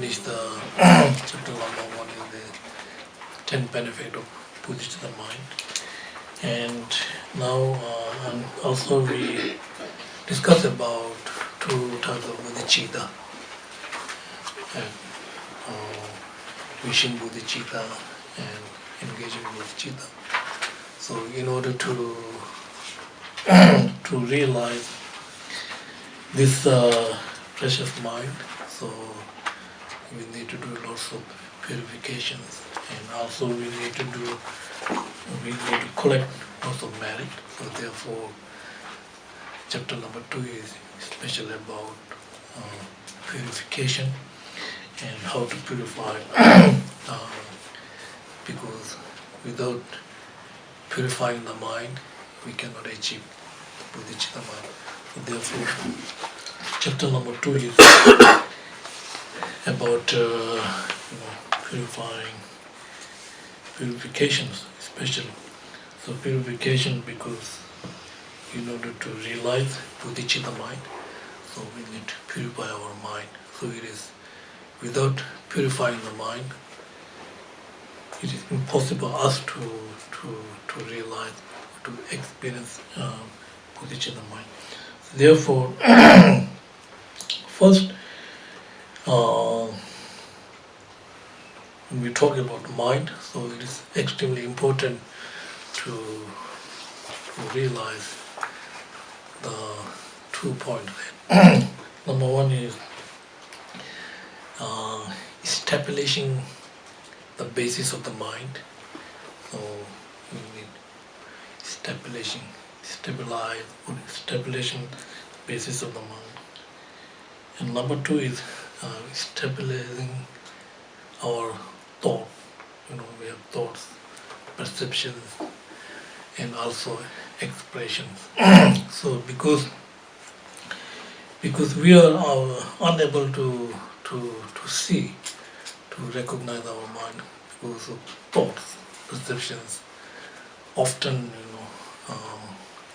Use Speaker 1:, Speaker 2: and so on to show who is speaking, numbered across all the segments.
Speaker 1: finished the chapter number 1 is the 10 benefits of Buddhist mind. And now and also we discuss about 2 types of bodhicitta, and wishing bodhicitta and engaging bodhicitta. So in order to to realize this precious mind, so we need to do lots of purifications, and also we need to collect lots of merit. So therefore, chapter number 2 is especially about purification and how to purify, because without purifying the mind, we cannot achieve the bodhicitta mind. So therefore, chapter number 2 is about purifications especially. So purification, because in order to realize bodhicitta mind, so we need to purify our mind. So it is without purifying the mind, it is impossible for us to realize, to experience bodhicitta mind. Therefore, first, when we talk about mind, so it is extremely important to realize the 2 points. Number 1 is establishing the basis of the mind. So we need establishing the basis of the mind. And number 2 is stabilizing our thought. We have thoughts, perceptions, and also expressions. So because we are unable to see, to recognize our mind, because of thoughts, perceptions often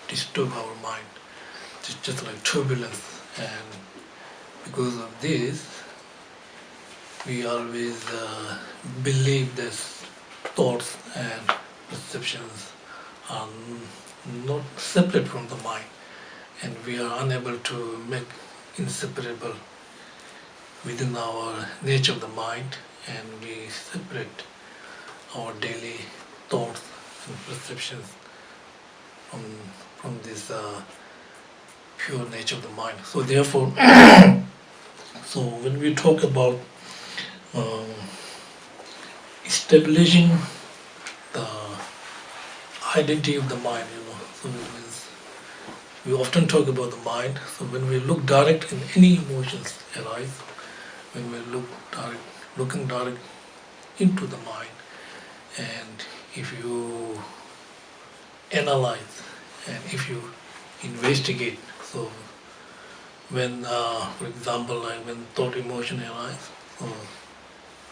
Speaker 1: disturb our mind, just like turbulence. And because of this, we always believe that thoughts and perceptions are not separate from the mind, and we are unable to make inseparable within our nature of the mind, and we separate our daily thoughts and perceptions from this pure nature of the mind. So therefore, so when we talk about establishing the identity of the mind, so it means we often talk about the mind. So when we look direct in any emotions arise, when we looking direct into the mind, and if you analyze and if you investigate, so when, for example, like when thought, emotion arise, so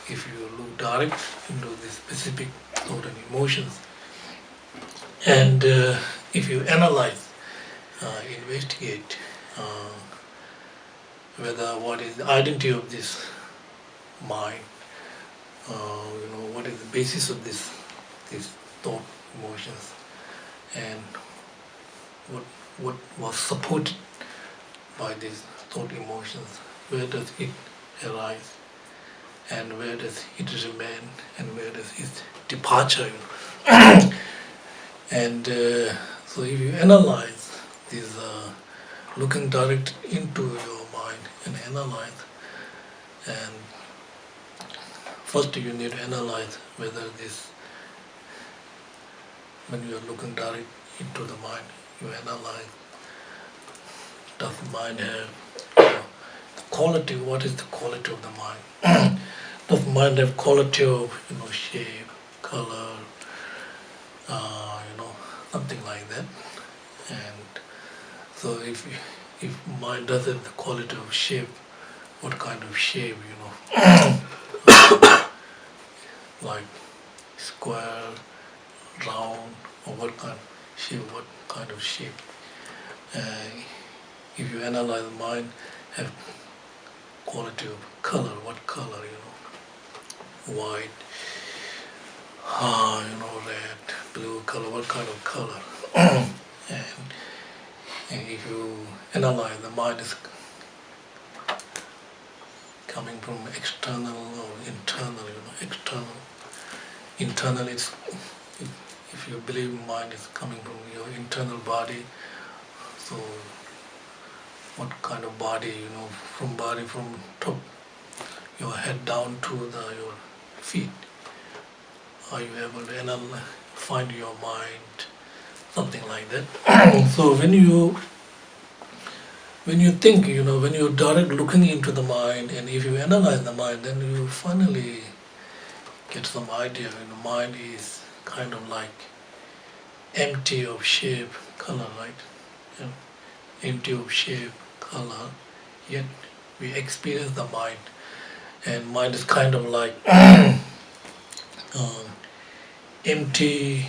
Speaker 1: if you look direct into the specific thought and emotions, and if you analyze, investigate whether what is the identity of this mind, what is the basis of this thought, emotions, and what was supported by these thought, emotions, where does it arise, and where does it remain, and where does its departure. And so if you analyze this, looking direct into your mind and analyze, and first you need to analyze whether this, when you are looking direct into the mind, you analyze, does the mind have the quality, what is the quality of the mind? Does the mind have quality of shape, color, something like that? And so if mind does have the quality of shape, what kind of shape, like square, round, or what kind of shape? If you analyze the mind, have quality of color, white, red, blue color, what kind of color. and if you analyze, the mind is coming from external or internal, external. Internal is, if you believe mind is coming from your internal body, so what kind of body, from top, your head down to your feet. Are you able to find your mind, something like that? So when you think, when you're direct looking into the mind, and if you analyze the mind, then you finally get some idea. Mind is kind of like empty of shape, color, right? Empty of shape, color, yet we experience the mind. And mind is kind of like empty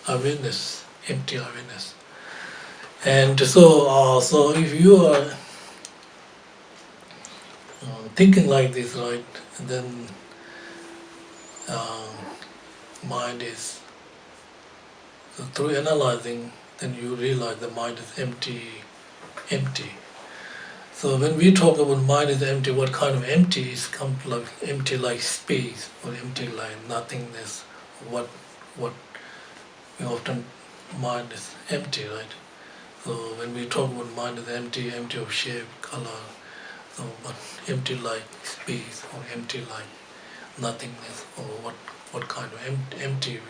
Speaker 1: awareness. And so if you are thinking like this, right, and then mind is, through analyzing, then you realize the mind is empty. So when we talk about mind is empty, what kind of empty is like empty like space, or empty like nothingness? What we often, mind is empty, right? So when we talk about mind is empty of shape, color, so but empty like space, or empty like nothingness, or what kind of empty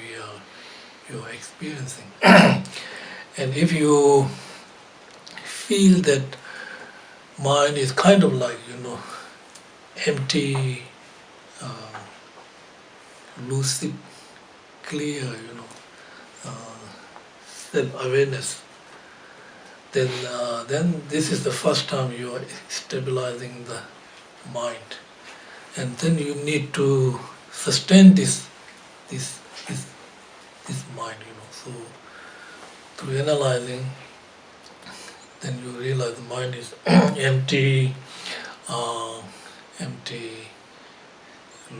Speaker 1: you are experiencing. And if you feel that mind is kind of like, empty, lucid, clear, self-awareness, then this is the first time you are stabilizing the mind, and then you need to sustain this mind, So through analyzing, then you realize the mind is empty,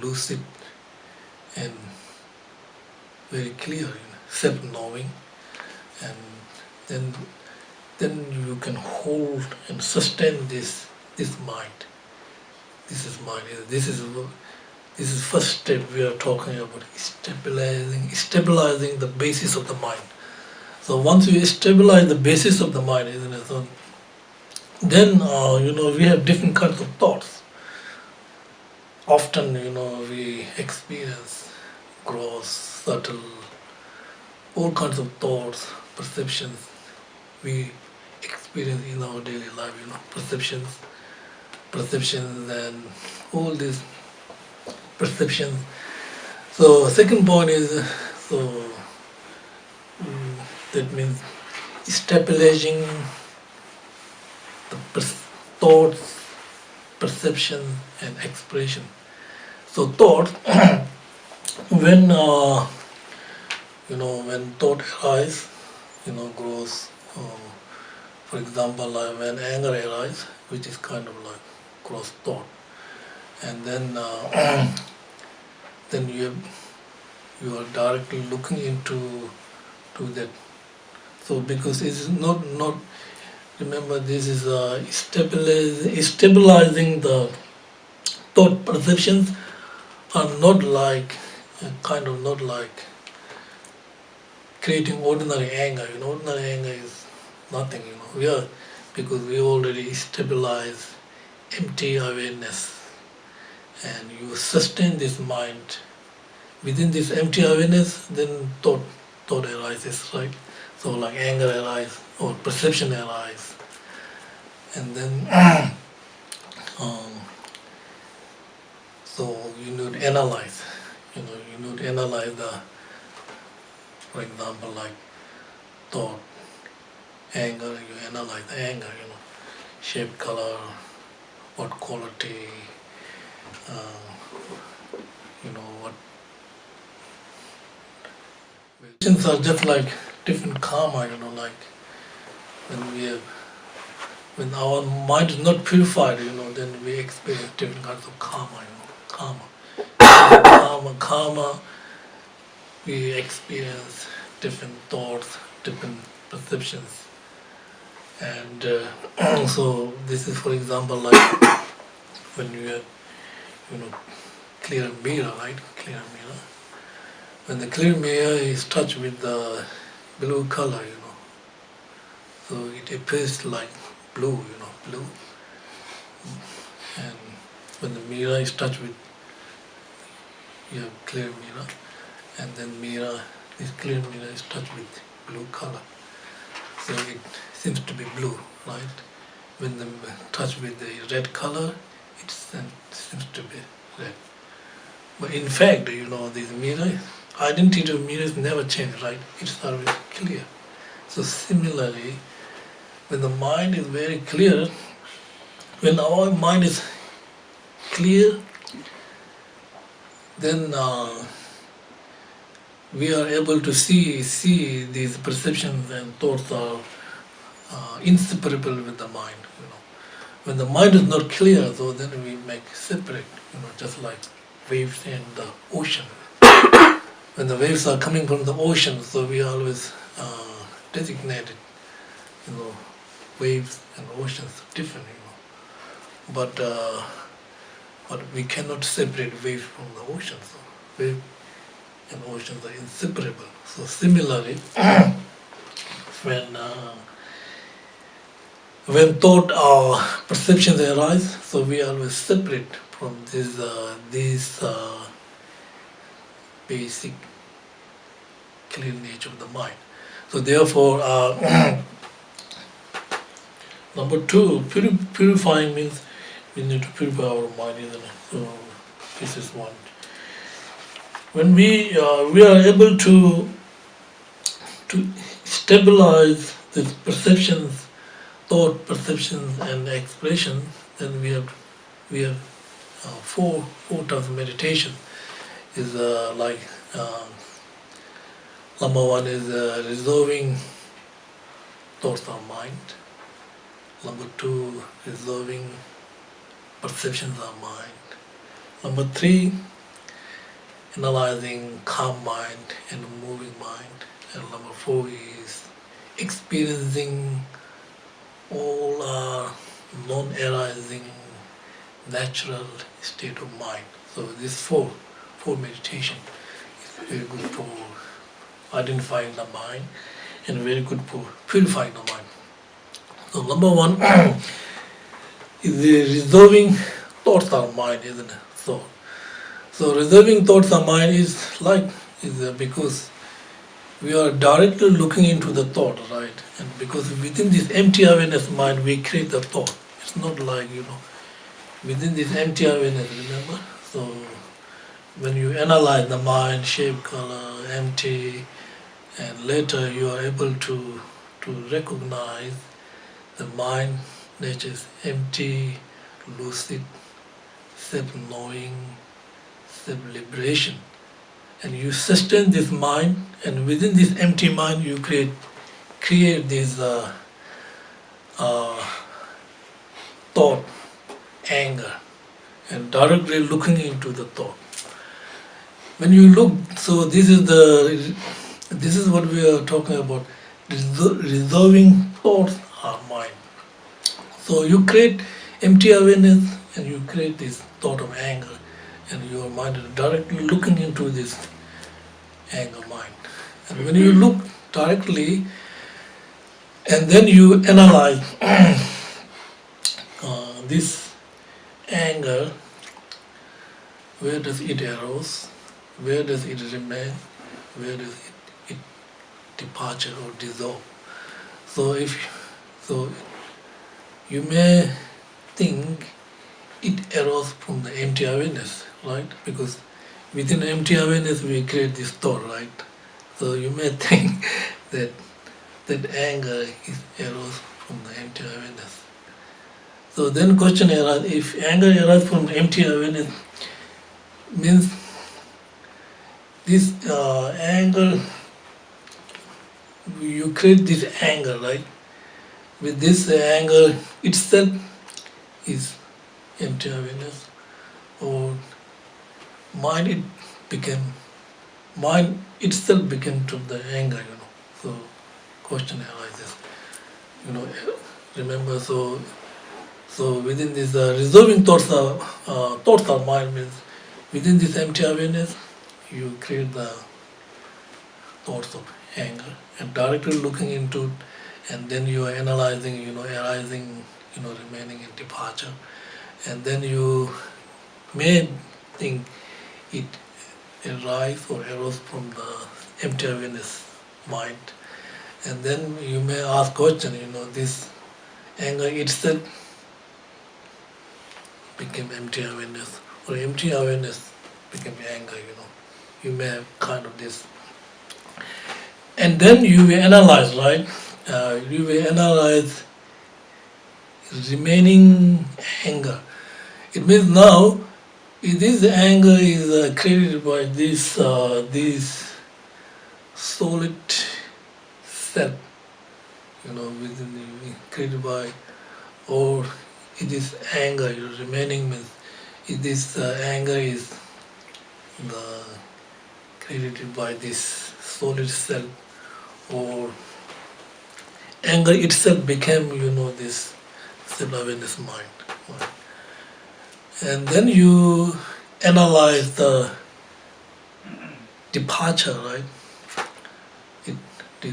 Speaker 1: lucid, and very clear, self-knowing, and then you can hold and sustain this mind. This is mind. This is first step we are talking about, stabilizing the basis of the mind. So once you stabilize the basis of the mind, isn't it? So then we have different kinds of thoughts. Often we experience gross, subtle, all kinds of thoughts, perceptions we experience in our daily life. Perceptions, and all these perceptions. So second point is, that means stabilizing the thoughts, perception, and expression. So thought, when when thought arises, grows. For example, like when anger arises, which is kind of like gross thought, and then then you are directly looking into that. So because it's not remember, this is stabilizing the thought. Perceptions are not like not like creating ordinary anger. Ordinary anger is nothing. Because we already stabilize empty awareness, and you sustain this mind within this empty awareness. Then thought arises, right? So like anger arises, or perception arises, and then so you need to analyze. You need to analyze for example, like thought, anger. You analyze the anger. Shape, color, what quality. What. Things are just like different karma. Like when we have when our mind is not purified, then we experience different kinds of karma, karma, we experience different thoughts, different perceptions. And so this is, for example, like when you have, clear mirror, right? Clear mirror. When the clear mirror is touched with the blue color, so it appears like blue, blue. And when the mirror is touched with, you have clear mirror, and then this clear mirror is touched with blue color. So it seems to be blue, right? When the touch with the red color, it seems to be red. But in fact, this mirror, identity of mirrors never change, right? It's always clear. So similarly, when the mind is very clear, when our mind is clear, then we are able to see these perceptions and thoughts are inseparable with the mind. When the mind is not clear, so then we make separate, just like waves in the ocean. When the waves are coming from the ocean, so we always designated, waves and oceans different, But we cannot separate waves from the ocean. So wave and oceans are inseparable. So similarly, when thought or perceptions arise, so we always separate from these basic clear nature of the mind. So therefore, number two, purifying means we need to purify our mind, isn't it? So this is one. When we are able to stabilize these perceptions, thought, perceptions, and expression, then we have four types of meditation. Is number one is resolving thoughts of mind. Number two, resolving perceptions of mind. Number three, analyzing calm mind and moving mind. And number four is experiencing all our non-arising natural state of mind. So this four meditation is very good for identifying the mind and very good for purifying the mind. So number one is the resolving thoughts of mind, isn't it? So resolving thoughts of mind is because we are directly looking into the thought, right? And because within this empty awareness mind, we create the thought. It's not like, within this empty awareness, remember? So when you analyze the mind, shape, color, empty, and later you are able to recognize the mind nature is empty, lucid, self-knowing, self-liberation. And you sustain this mind, and within this empty mind you create this thought, anger, and directly looking into the thought. When you look, so this is what we are talking about, resolving thoughts are mind. So you create empty awareness and you create this thought of anger, and your mind is directly looking into this anger mind. And when you look directly and then you analyze this anger, where does it arise, where does it remain, where does it departure or dissolve. So you may think it arose from the empty awareness, right? Because within empty awareness we create this thought, right? So you may think that anger arose from the empty awareness. So then question arises, if anger arises from empty awareness, means this anger, you create this anger, right? with this anger itself is empty awareness, or mind itself became to the anger, So question arises, remember, so within this resolving thoughts are mind means within this empty awareness you create the thoughts of anger and directly looking into it, and then you are analyzing, arising, remaining in departure, and then you may think it arise or arose from the empty awareness mind, and then you may ask question, this anger itself became empty awareness, or empty awareness became anger, you may have kind of this, and then you will analyze, right? You will analyze remaining anger. It means now this anger is created by this solid self, within created by, or it is anger. Remaining means this anger is the created by this solid self, or anger itself became, this self-awareness mind. Right? And then you analyze the departure, right?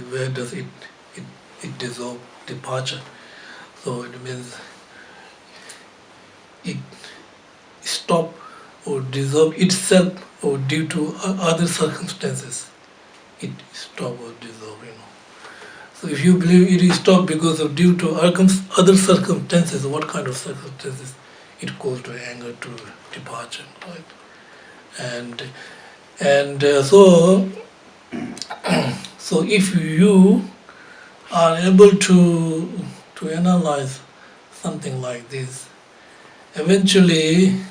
Speaker 1: Where does it dissolve? Departure. So it means it stop or dissolve itself, or due to other circumstances, it stop or dissolve. So if you believe it is stopped because of due to other circumstances, what kind of circumstances? It goes to anger, to departure, right? And so if you are able to analyze something like this, eventually,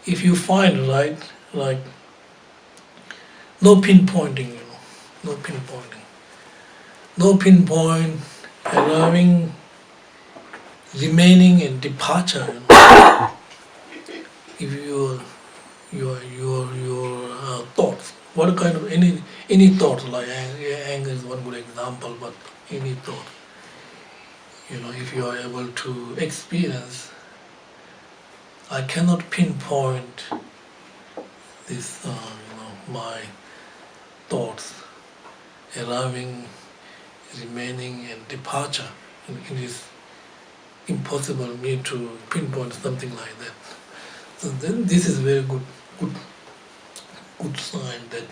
Speaker 1: if you find, right, like no pinpointing, no pinpointing. No pinpoint, allowing, remaining in departure. If your thoughts, what kind of any thoughts, like anger is one good example, but any thought, if you are able to experience, I cannot pinpoint this, my thoughts arriving, remaining, and departure. It is impossible for me to pinpoint something like that. So then this is very good sign that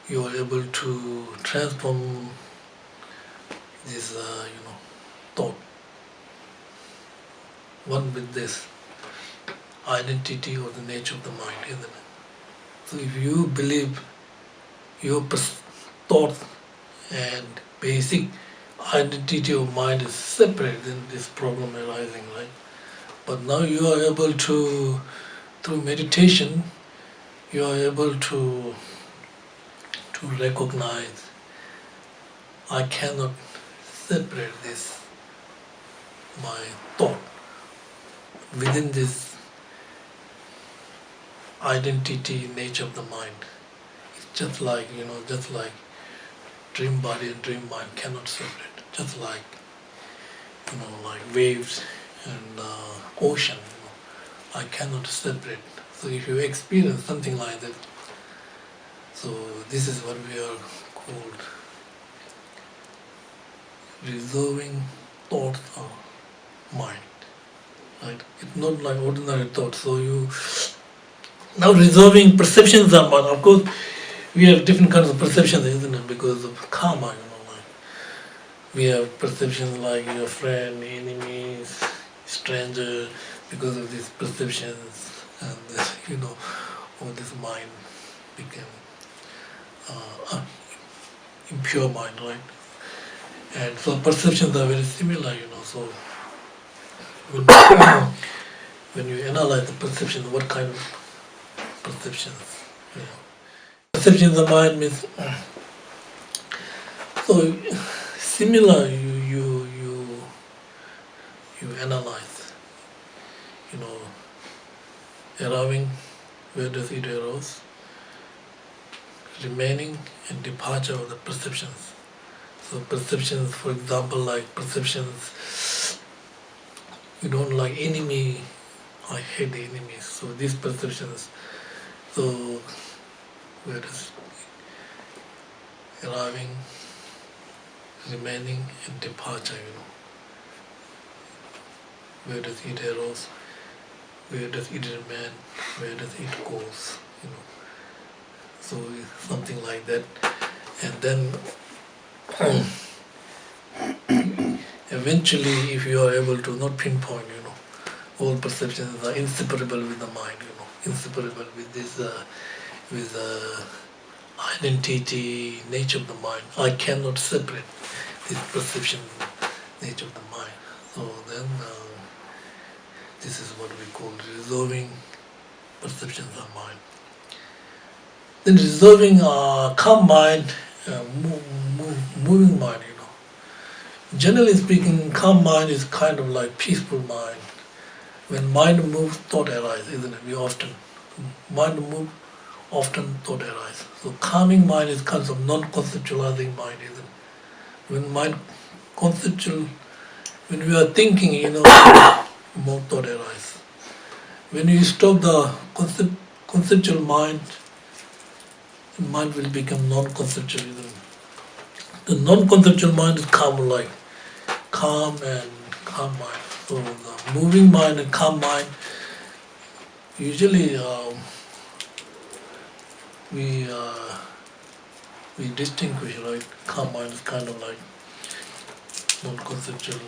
Speaker 1: you are able to transform this thought one with this identity or the nature of the mind, isn't it? So if you believe your thoughts and basic identity of mind is separate, then this problem arising, right? But now you are able to, through meditation, you are able to recognize, I cannot separate this, my thought, within this identity nature of the mind. Just like, dream body and dream mind cannot separate. Just like, like waves and ocean, I cannot separate. So if you experience something like that, so this is what we are called resolving thoughts of mind. Right? It's not like ordinary thoughts. So you now resolving perceptions are mind. Of course, we have different kinds of perceptions, isn't it? Because of karma, like we have perceptions like your friend, enemies, stranger, because of these perceptions, and all this mind became impure mind, right? And so perceptions are very similar, So when you analyze the perceptions, what kind of perceptions? Perceptions of mind means, So similar, you analyze, arriving, where does it arise, remaining and departure of the perceptions. So perceptions, for example, like perceptions, you don't like enemy, I hate the enemies. So these perceptions, so where does arriving, remaining and departure, where does it arise, where does it remain, where does it goes, so something like that. And then eventually, if you are able to not pinpoint, all perceptions are inseparable with the mind, inseparable with this, with identity, nature of the mind. I cannot separate this perception, nature of the mind. So then, this is what we call resolving perceptions of mind. Then resolving calm mind, moving mind, Generally speaking, calm mind is kind of like peaceful mind. When mind moves, thought arises, isn't it? We often, mind moves, often thought arises. So calming mind is kind of non-conceptualizing mind, isn't it? When mind conceptual, when we are thinking, more thought arises. When you stop the conceptual mind will become non-conceptual. The non-conceptual mind is calm, like calm and calm mind. So the moving mind and calm mind, usually we distinguish, right? Calm mind is kind of like non-conceptual,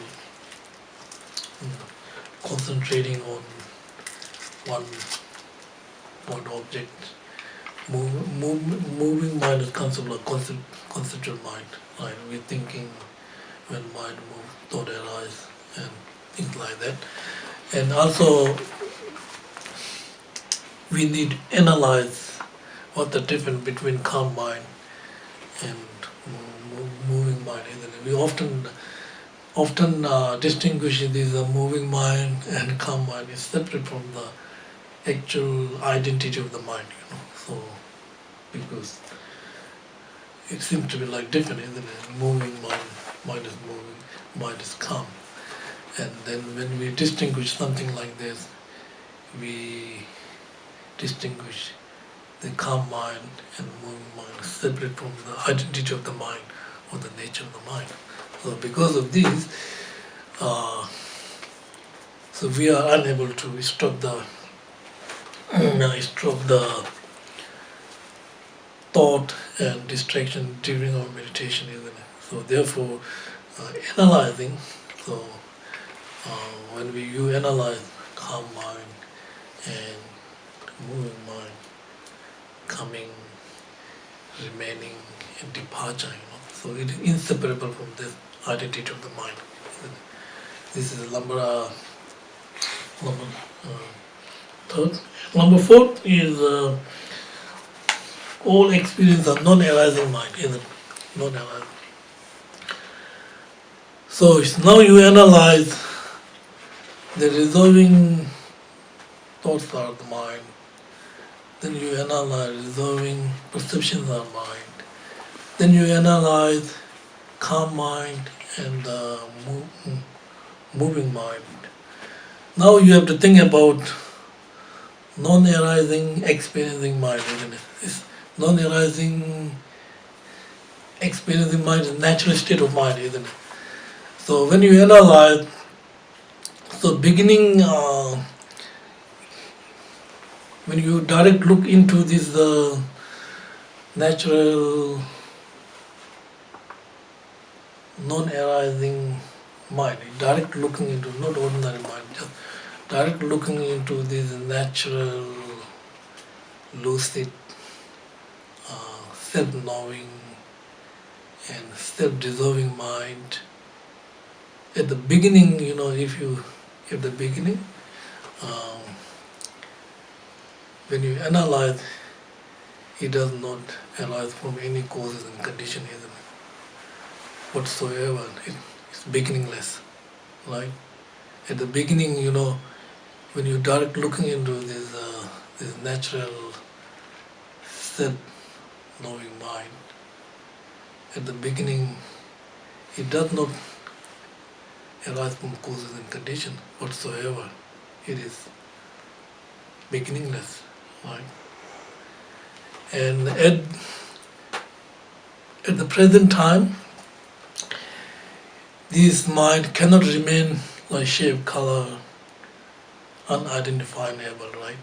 Speaker 1: concentrating on one object. Moving mind is kind of like conceptual mind, right? We're thinking when mind moves, thought arise, and things like that. And also, we need to analyze what the difference between calm mind and moving mind is. We often distinguish these moving mind and calm mind is separate from the actual identity of the mind, So because it seems to be like different, isn't it? Moving mind is moving, mind is calm. And then when we distinguish something like this, we distinguish the calm mind and moving mind separate from the identity of the mind or the nature of the mind. So because of this, so we are unable to stop the thought and distraction during our meditation, isn't it? So therefore, analyzing. So when you analyze calm mind and moving mind, coming, remaining, and departure, So it is inseparable from the identity of the mind, isn't it? This is number third. Number fourth is all experience of non-arising mind, isn't it? Non-arising. So now you analyze the resolving thoughts are the mind. Then you analyze resolving perceptions are mind. Then you analyze calm mind and moving mind. Now you have to think about non-arising experiencing mind, isn't it? This non-arising experiencing mind is a natural state of mind, isn't it? So when you analyze, so beginning, when you direct look into this natural non-arising mind, direct looking into, not ordinary mind, just direct looking into this natural, lucid, self-knowing and self-dissolving mind. At the beginning, at the beginning, when you analyze, it does not arise from any causes and conditions, isn't it? whatsoever. It's beginningless, right? At the beginning, when you start looking into this natural self-knowing mind, at the beginning, it does not arise from causes and conditions whatsoever. It is beginningless, right? And at the present time, this mind cannot remain like shape, color, unidentifiable, right?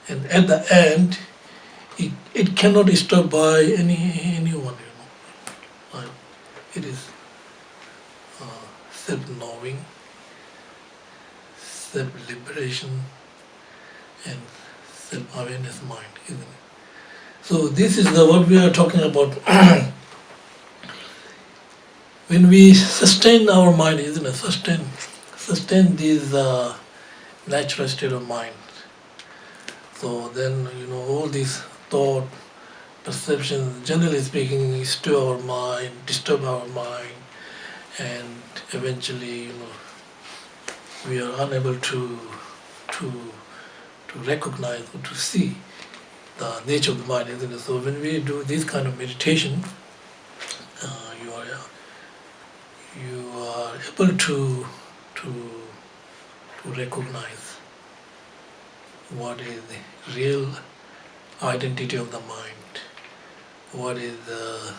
Speaker 1: And at the end, it cannot be stopped by anyone, right? It is self-knowing, self-liberation, and self-awareness mind, isn't it? So this is what we are talking about. When we sustain our mind, isn't it? Sustain this natural state of mind. So then, all these thought, perceptions, generally speaking, stir our mind, disturb our mind, and eventually, we are unable to recognize or to see the nature of the mind, isn't it? So when we do this kind of meditation, you are able to recognize what is the real identity of the mind, what is the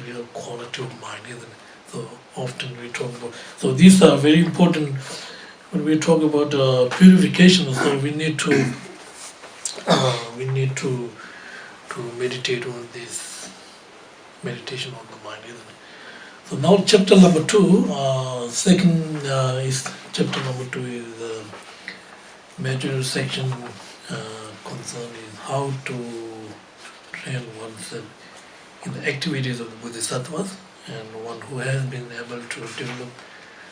Speaker 1: real quality of mind, isn't it? So often we talk about. So these are very important when we talk about purification. So we need to meditate on this meditation on the mind, isn't it? So now chapter number 2, second is chapter number 2 is major section concern is how to train oneself in the activities of the Bodhisattvas, and one who has been able to develop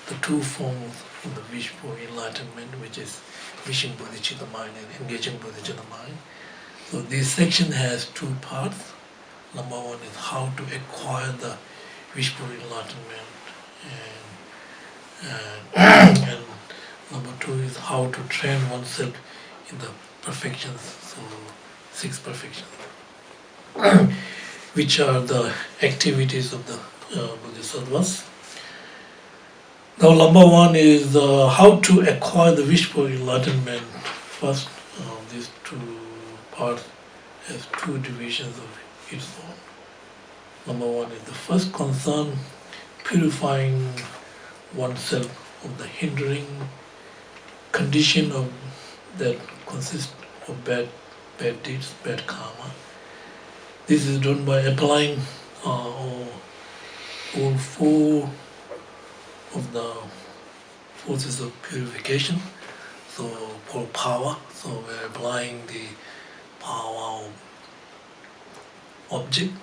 Speaker 1: the two forms of the wish for enlightenment, which is wishing bodhicitta mind and engaging bodhicitta mind. So this section has two parts. Number one is how to acquire the wish for enlightenment, and number two is how to train oneself in the perfections, so 6 perfections, which are the activities of the Bodhisattvas. Now, number one is how to acquire the wish for enlightenment. First, these two parts have 2 divisions of its own. Number one is the first concern, purifying oneself of the hindering condition of that consists of bad deeds, bad karma. This is done by applying all 4 of the forces of purification. So for power, so we're applying the power of object,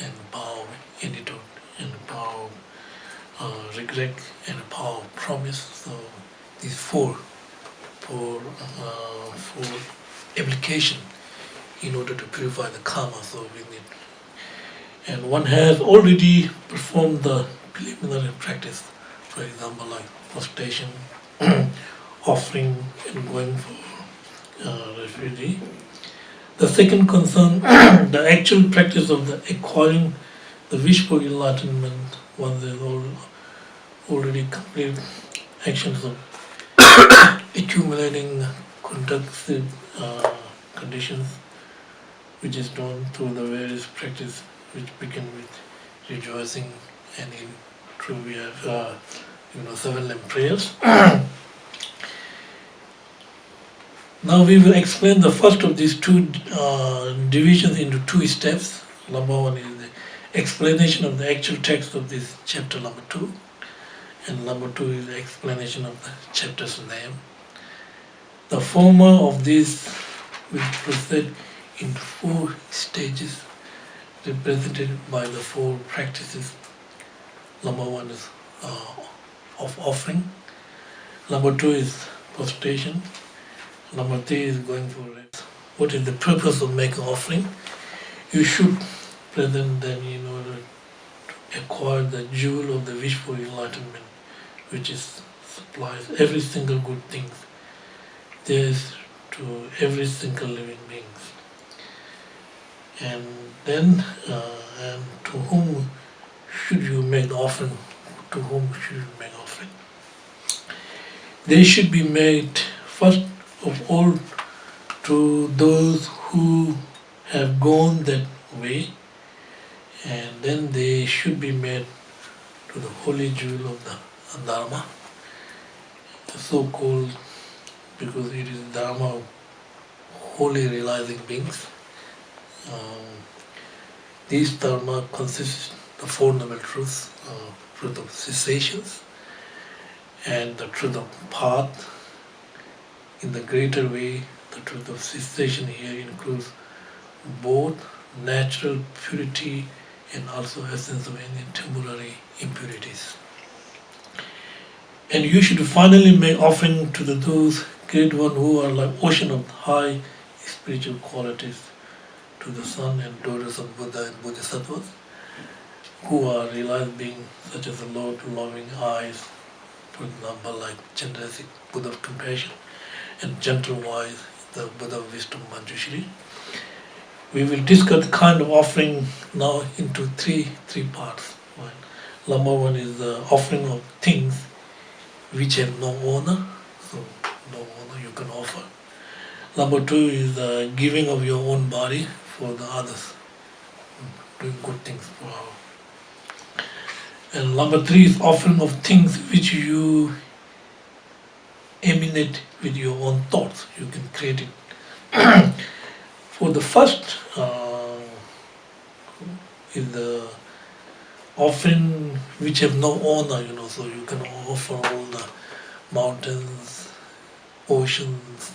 Speaker 1: and power of antidote, and power of regret, and power of promise. So these four application in order to purify the karma. So we need, and one has already performed the preliminary practice. For example, like prostration, offering, and going for refugee. The second concern, the actual practice of the acquiring the wish for enlightenment. Once there's already complete actions of accumulating conducive conditions, which is done through the various practice, which begin with rejoicing, and in true we have 7 limb prayers. Now we will explain the first of these 2 divisions into 2 steps. Number one is the explanation of the actual text of this chapter number 2, and number 2 is the explanation of the chapter's name. The former of these will proceed in 4 stages, represented by the 4 practices. Number 1 is of offering. Number 2 is prostration. Number 3 is going for rest. What is the purpose of making offering? you should present them in order to acquire the jewel of the wish for enlightenment, which is supplies every single good thing there is to every single living being. And then, and to whom should you make the offering? To whom should you make offering? They should be made first of all to those who have gone that way, and then they should be made to the holy jewel of the Dharma, so called because it is Dharma of holy realizing beings. These Dharma consists of the Four Noble Truths, truth of cessations, and the truth of path. In the greater way, the truth of cessation here includes both natural purity and also essence of any temporary impurities. And you should finally make offering to those great ones who are like ocean of high spiritual qualities, to the son and daughters of Buddha and Bodhisattvas, who are realized beings such as the Lord Loving Eyes, for example, like Chandrasik, Buddha of Compassion, and Gentle Wise, the Buddha of Wisdom, Manjushri. We will discuss the kind of offering now into three parts. Right? Number one is the offering of things which have no owner, so no owner you can offer. Number two is the giving of your own body for the others, doing good things for all. And number three is offering of things which you emanate with your own thoughts. You can create it. For the first is the offering which have no owner, so you can offer all the mountains, oceans,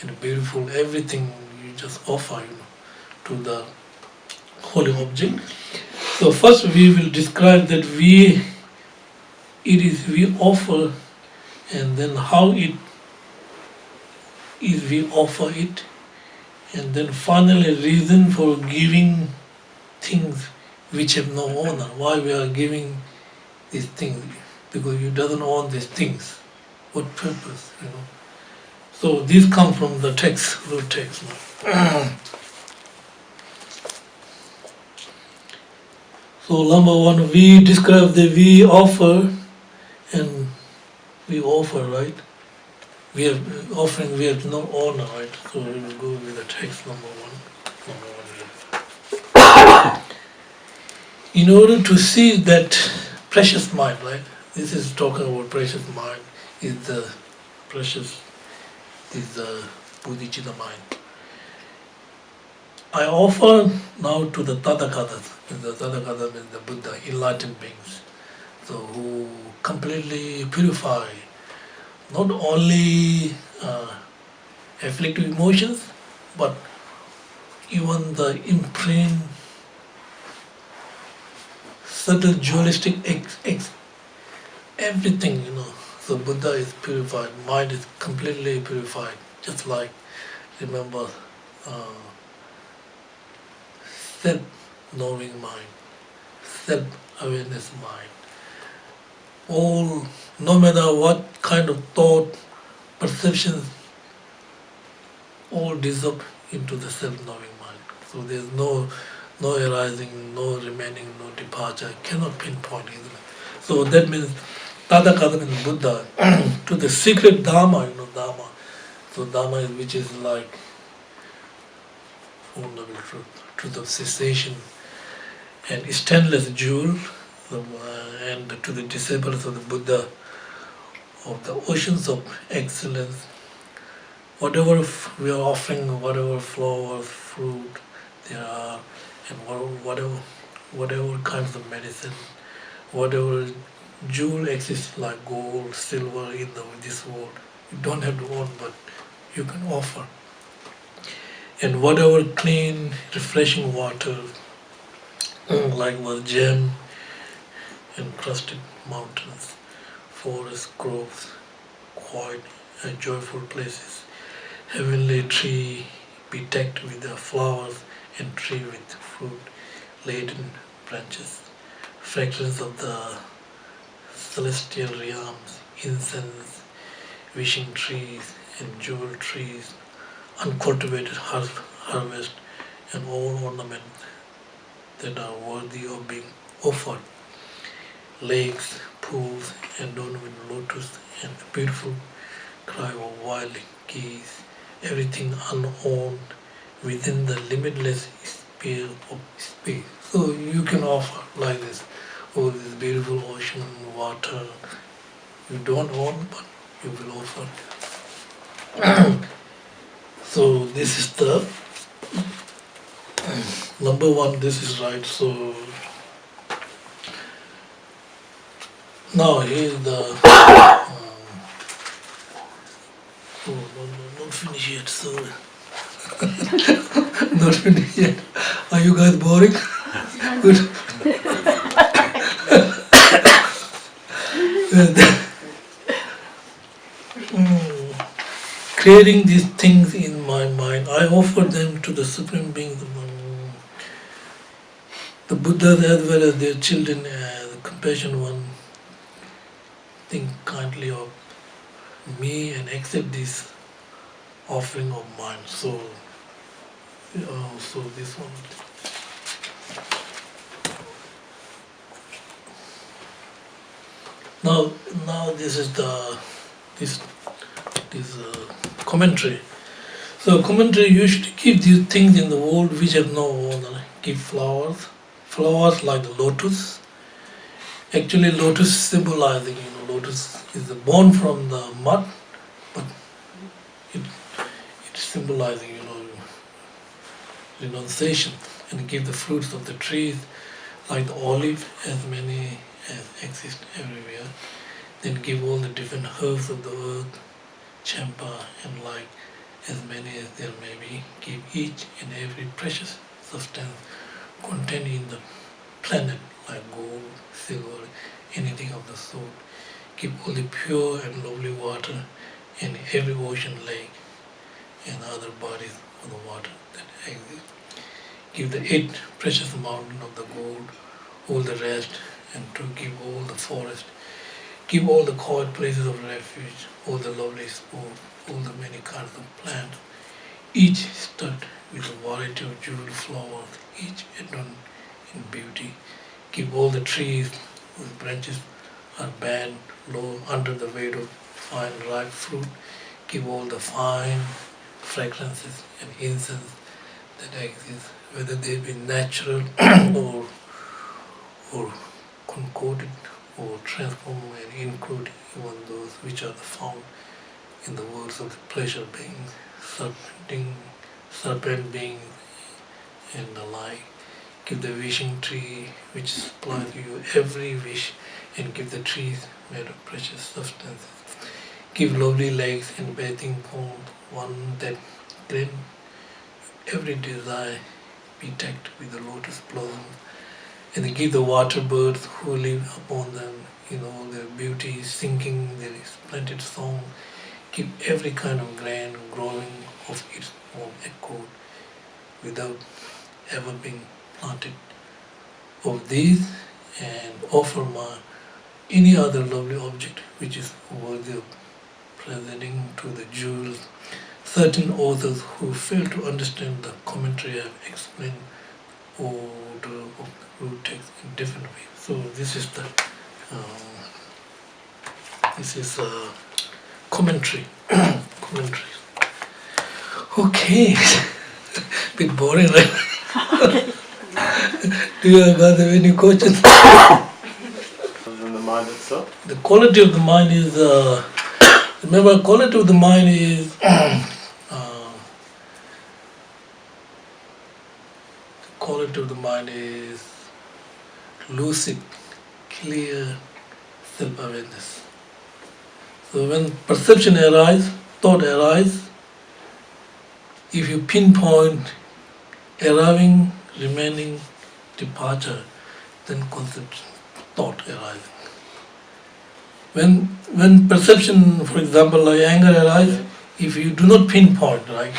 Speaker 1: and beautiful everything you just offer, to the holy object. So first we will describe that we offer, and then how it is we offer it, and then finally reason for giving things which have no owner. Why we are giving these things? Because you doesn't own these things. What purpose? So these come from the text, root text. So number one, we describe that we offer, and we offer, right? We have offering, we have no owner, right? So we will go with the text number one here. In order to see that precious mind, right? This is talking about precious mind, is the precious, is the Bodhicitta mind. I offer now to the Tathagatas. The Tathagatas means the Buddha, enlightened beings, so who completely purify not only afflictive emotions, but even the imprint, subtle dualistic everything, So Buddha is purified, mind is completely purified, just like, remember, self-knowing mind, self-awareness mind. All, no matter what kind of thought, perceptions, all dissolve into the self-knowing mind. So there's no arising, no remaining, no departure, cannot pinpoint either. So that means Tathagata means Buddha, to the secret Dharma, Dharma. So Dharma is, which is like Four Noble truth of cessation, and stainless jewel, and to the disciples of the Buddha, of the oceans of excellence. Whatever we are offering, whatever flowers, fruit there are, and whatever kinds of medicine, whatever jewel exists like gold, silver in this world, you don't have to own, but you can offer. And whatever clean, refreshing water, like was gem encrusted mountains, forests, groves, quiet and joyful places, heavenly tree bedecked with their flowers and tree with fruit laden branches, fragrance of the celestial realms, incense, wishing trees and jewel trees, uncultivated harvest, and all ornaments that are worthy of being offered, lakes, pools, adorned with lotus, and the beautiful cry of wild geese, everything unowned within the limitless sphere of space. So you can offer like this, oh, this beautiful ocean, water, you don't own, but you will offer. So this is the number one, this is right. So now here is the oh, no, not finished yet, so not finished yet. Are you guys boring? Good. Creating these things in my mind, I offer them to the Supreme Being, the Buddhas as well as their children, the compassion one. Think kindly of me and accept this offering of mine. So, so this one. Now this is this commentary. So commentary usually give these things in the world which have no owner. Give flowers like the lotus. Actually, lotus symbolizing, lotus is born from the mud, but it's symbolizing, renunciation, and give the fruits of the trees like the olive, as many as exist everywhere. Then give all the different herbs of the earth, champa and like, as many as there may be. Give each and every precious substance contained in the planet, like gold, silver, anything of the sort. Keep all the pure and lovely water in every ocean, lake, and other bodies of the water that exist. Give the 8 precious mountains of the gold, all the rest, and to give all the forest. Give all the quiet places of refuge, all the lovely sports, all the many kinds of plants, each studded with a variety of jeweled flowers, each adorned in beauty. Give all the trees whose branches are bent low under the weight of fine ripe fruit. Give all the fine fragrances and incense that exist, whether they be natural or concocted or transformed, and include even those which are found in the worlds of the pleasure beings, serpent beings, and the like. Give the wishing tree which supplies you every wish, and give the trees made of precious substances. Give lovely lakes and bathing ponds, one that grant every desire be decked with the lotus blossoms, and give the water birds who live upon them in all their beauty, singing their splendid song. Give every kind of grain growing of its own accord, without ever being planted of these, and offer any other lovely object which is worthy of presenting to the jewels. Certain authors who fail to understand the commentary have explained order of the root text in different ways. So this is the commentary. Commentary. Okay, bit boring, right? Do you guys have any questions?
Speaker 2: And the mind itself?
Speaker 1: The quality of the mind is, remember, quality of the mind is, quality of the mind is lucid, clear self-awareness. So when perception arises, thought arises, if you pinpoint arriving, remaining, departure, then concept, thought arises. When perception, for example, like anger arises, if you do not pinpoint, right,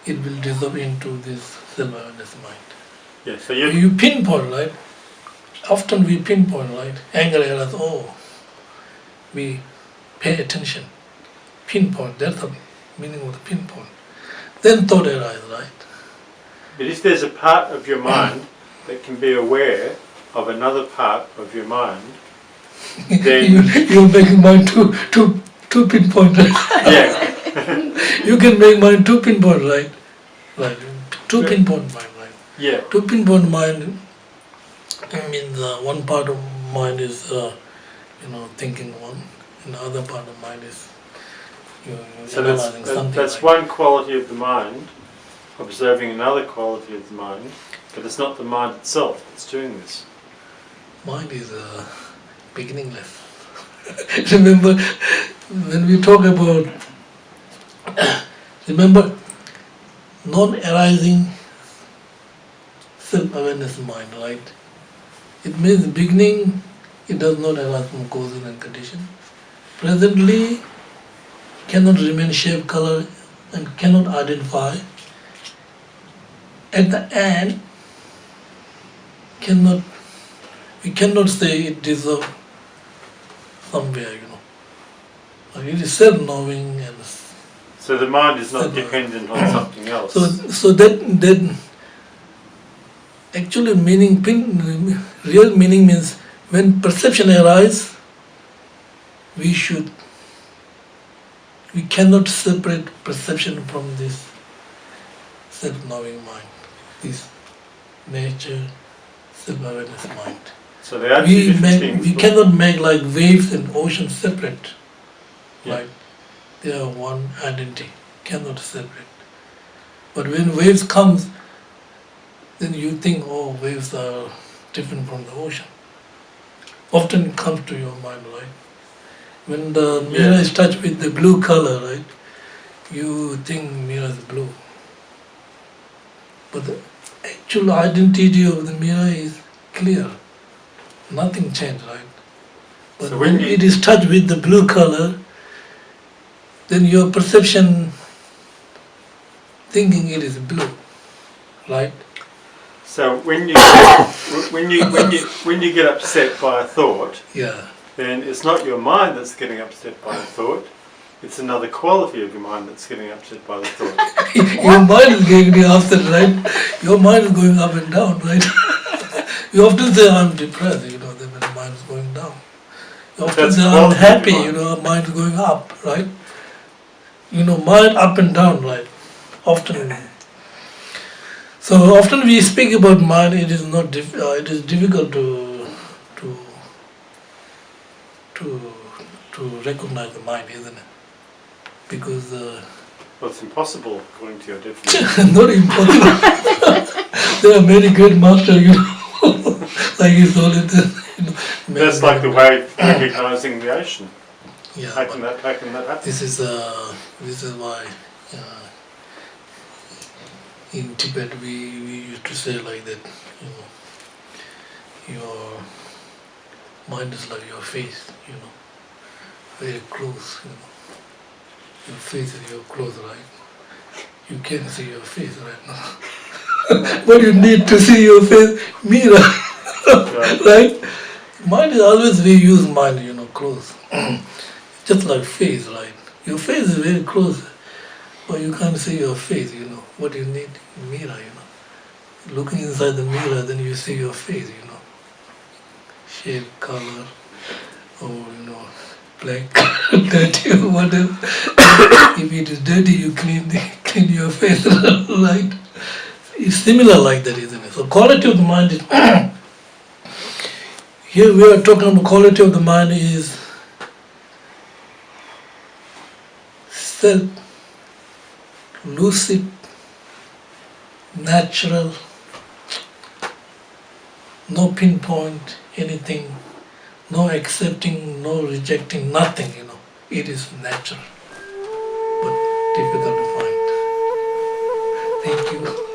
Speaker 1: it will dissolve into this self-awareness mind.
Speaker 2: Yeah, so
Speaker 1: You pinpoint, right? Often we pinpoint, right? Anger arises, we pay attention. Pinpoint, that's the meaning of the pinpoint. Then thought arises, right?
Speaker 2: But if there's a part of your mind that can be aware of another part of your mind, then
Speaker 1: you're making mind two pinpoint, right?
Speaker 2: yeah.
Speaker 1: You can make mind two pinpoint, right? Right. Two pinpoint mind, right?
Speaker 2: Yeah.
Speaker 1: Two pinpoint mind means one part of mind is thinking one, and the other part of mind is
Speaker 2: So
Speaker 1: analyzing something.
Speaker 2: that's
Speaker 1: like
Speaker 2: one quality of the mind, observing another quality of the mind, but it's not the mind itself that's doing this.
Speaker 1: mind is beginningless. Remember, when we talk about non-arising self-awareness mind, right? It means beginning, it does not arise from causes and condition. Presently, cannot remain shape, color, and cannot identify. At the end, we cannot say it deserves somewhere, Like it is self-knowing and
Speaker 2: So the mind is not dependent on something else.
Speaker 1: so that actually real meaning means when perception arises, we cannot separate perception from this self-knowing mind, this nature, self-awareness mind.
Speaker 2: So they are two different things.
Speaker 1: We cannot make like waves and ocean separate.
Speaker 2: Yeah.
Speaker 1: Right? They are one identity, cannot separate. But when waves comes, then you think, waves are different from the ocean. Often it comes to your mind, right? When the mirror is touched with the blue color, right? You think mirror is blue. But the actual identity of the mirror is clear. Nothing changed, right? But
Speaker 2: So
Speaker 1: when it is touched with the blue color, then your perception thinking it is blue, right?
Speaker 2: So when you when you get upset by a thought, then it's not your mind that's getting upset by the thought. It's another quality of your mind that's getting upset by the thought.
Speaker 1: Your mind is getting upset, right? Your mind is going up and down, right? You often say, I'm depressed, then the mind is going down. You often say, I'm happy, mind is going up, right? Mind up and down, right? Often. So often we speak about mind, it is not it is difficult to recognize the mind, isn't it? Because
Speaker 2: Well, it's impossible according to your definition.
Speaker 1: not impossible. There are many great masters, like you saw it.
Speaker 2: That's like the way of recognizing the ocean.
Speaker 1: Yeah,
Speaker 2: How can that happen?
Speaker 1: this is why in Tibet we used to say like that, your mind is like your face, very close, Your face is your close, right? You can't see your face right now. But you need to see your face, mirror, right? Mind is always we use mind, close. Just like face, right? Your face is very close, but you can't see your face, What you need? Mirror, Looking inside the mirror, then you see your face, Shape, color, or, black, dirty, or whatever. If it is dirty, you clean your face, right? It's similar like that, isn't it? So quality of the mind is, here we are talking about quality of the mind is lucid, natural, no pinpoint anything, no accepting, no rejecting, nothing, It is natural, but difficult to find. Thank you.